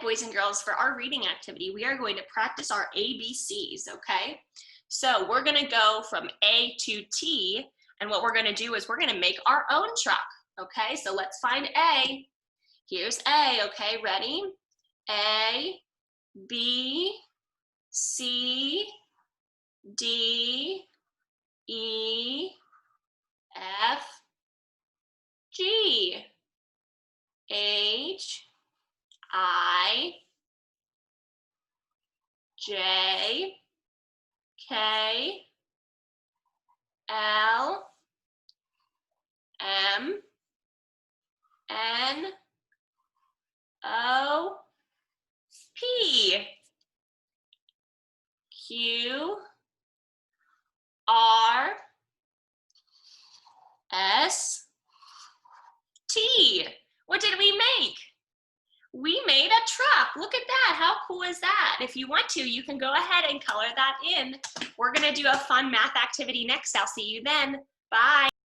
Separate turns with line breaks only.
boys and girls, for our reading activity, we are going to practice our ABCs, okay? So we're gonna go from A to T, and what we're gonna do is we're gonna make our own truck, okay? So let's find A. Here's A, okay, ready? A, B, C, D, E, F, G, H, I, J, K, L, M, N, O, P, Q, R, S, T. What did we make? We made a truck. Look at that. How cool is that? If you want to, you can go ahead and color that in. We're going to do a fun math activity next. I'll see you then. Bye.